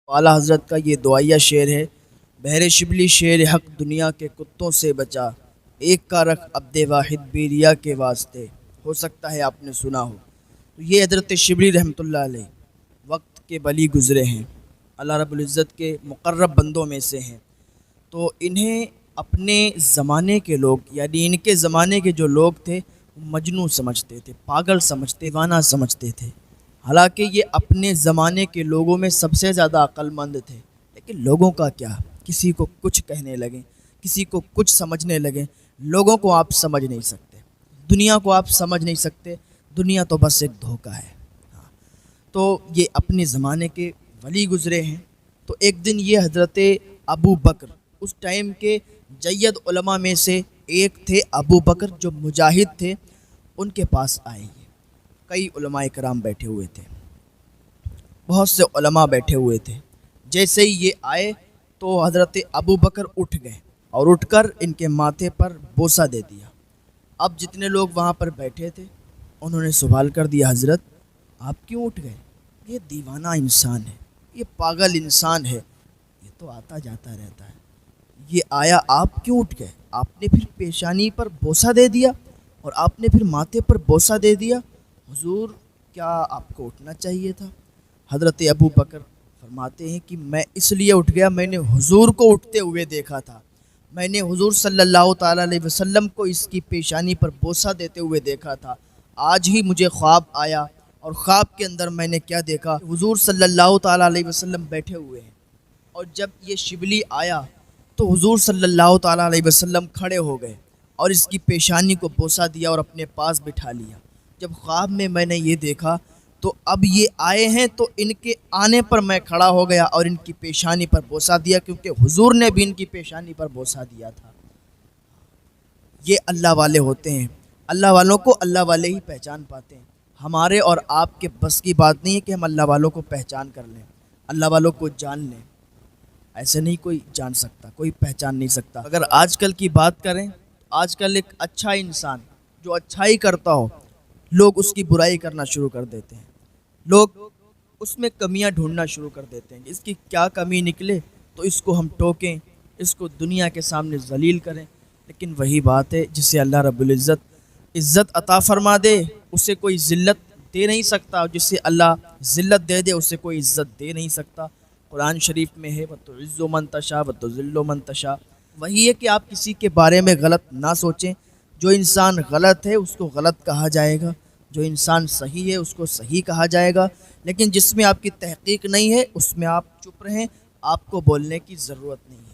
اعلیٰ حضرت کا یہ دعائیہ شعر ہے: بحر شبلی شیر حق دنیا کے کتوں سے بچا، ایک کا رکھ عبد واحد بیریا کے واسطے. ہو سکتا ہے آپ نے سنا ہو. تو یہ حضرت شبلی رحمۃ اللہ علیہ وقت کے ولی گزرے ہیں، اللہ رب العزت کے مقرب بندوں میں سے ہیں. تو انہیں اپنے زمانے کے لوگ، یعنی ان کے زمانے کے جو لوگ تھے، مجنون سمجھتے تھے، پاگل سمجھتے، دیوانہ سمجھتے تھے. حالانکہ یہ اپنے زمانے کے لوگوں میں سب سے زیادہ عقل مند تھے. لیکن لوگوں کا کیا، کسی کو کچھ کہنے لگیں، کسی کو کچھ سمجھنے لگیں. لوگوں کو آپ سمجھ نہیں سکتے، دنیا کو آپ سمجھ نہیں سکتے. دنیا تو بس ایک دھوکہ ہے. تو یہ اپنے زمانے کے ولی گزرے ہیں. تو ایک دن یہ حضرت ابو بکر، اس ٹائم کے جید علماء میں سے ایک تھے ابو بکر جو مجاہد تھے، ان کے پاس آئے. کئی علماء کرام بیٹھے ہوئے تھے، بہت سے علماء بیٹھے ہوئے تھے. جیسے ہی یہ آئے تو حضرت ابو بکر اٹھ گئے اور اٹھ کر ان کے ماتھے پر بوسہ دے دیا. اب جتنے لوگ وہاں پر بیٹھے تھے انہوں نے سوال کر دیا: حضرت آپ کیوں اٹھ گئے؟ یہ دیوانہ انسان ہے، یہ پاگل انسان ہے، یہ تو آتا جاتا رہتا ہے. یہ آیا، آپ کیوں اٹھ گئے؟ آپ نے پھر پیشانی پر بوسہ دے دیا اور آپ نے پھر ماتھے پر بوسہ دے دیا. حضور کیا آپ کو اٹھنا چاہیے تھا؟ حضرت ابو بکر فرماتے ہیں کہ میں اس لیے اٹھ گیا، میں نے حضور کو اٹھتے ہوئے دیکھا تھا. میں نے حضور صلی اللہ تعالیٰ علیہ وسلم کو اس کی پیشانی پر بوسہ دیتے ہوئے دیکھا تھا. آج ہی مجھے خواب آیا اور خواب کے اندر میں نے کیا دیکھا؟ حضور صلی اللہ تعالیٰ علیہ وسلم بیٹھے ہوئے ہیں، اور جب یہ شبلی آیا تو حضور صلی اللہ تعالیٰ علیہ وسلم کھڑے ہو گئے اور اس کی پیشانی کو بوسہ دیا اور اپنے پاس بٹھا لیا. جب خواب میں نے یہ دیکھا تو اب یہ آئے ہیں تو ان کے آنے پر میں کھڑا ہو گیا اور ان کی پیشانی پر بوسہ دیا، کیونکہ حضور نے بھی ان کی پیشانی پر بوسہ دیا تھا. یہ اللہ والے ہوتے ہیں. اللہ والوں کو اللہ والے ہی پہچان پاتے ہیں. ہمارے اور آپ کے بس کی بات نہیں ہے کہ ہم اللہ والوں کو پہچان کر لیں، اللہ والوں کو جان لیں. ایسے نہیں کوئی جان سکتا، کوئی پہچان نہیں سکتا. اگر آج کل کی بات کریں، آج کل ایک اچھا انسان جو اچھائی کرتا ہو، لوگ اس کی برائی کرنا شروع کر دیتے ہیں. لوگ اس میں کمیاں ڈھونڈنا شروع کر دیتے ہیں. اس کی کیا کمی نکلے تو اس کو ہم ٹوکیں، اس کو دنیا کے سامنے ذلیل کریں. لیکن وہی بات ہے، جسے اللہ رب العزت عزت عطا فرما دے اسے کوئی ذلت دے نہیں سکتا، اور جسے اللہ ذلت دے دے اسے کوئی عزت دے نہیں سکتا. قرآن شریف میں ہے: وَتُعِزُّ مَن تَشَاءُ وَتُذِلُّ مَن تَشَاءُ. وہی ہے کہ آپ کسی کے بارے میں غلط نہ سوچیں. جو انسان غلط ہے اس کو غلط کہا جائے گا، جو انسان صحیح ہے اس کو صحیح کہا جائے گا. لیکن جس میں آپ کی تحقیق نہیں ہے اس میں آپ چپ رہیں، آپ کو بولنے کی ضرورت نہیں ہے.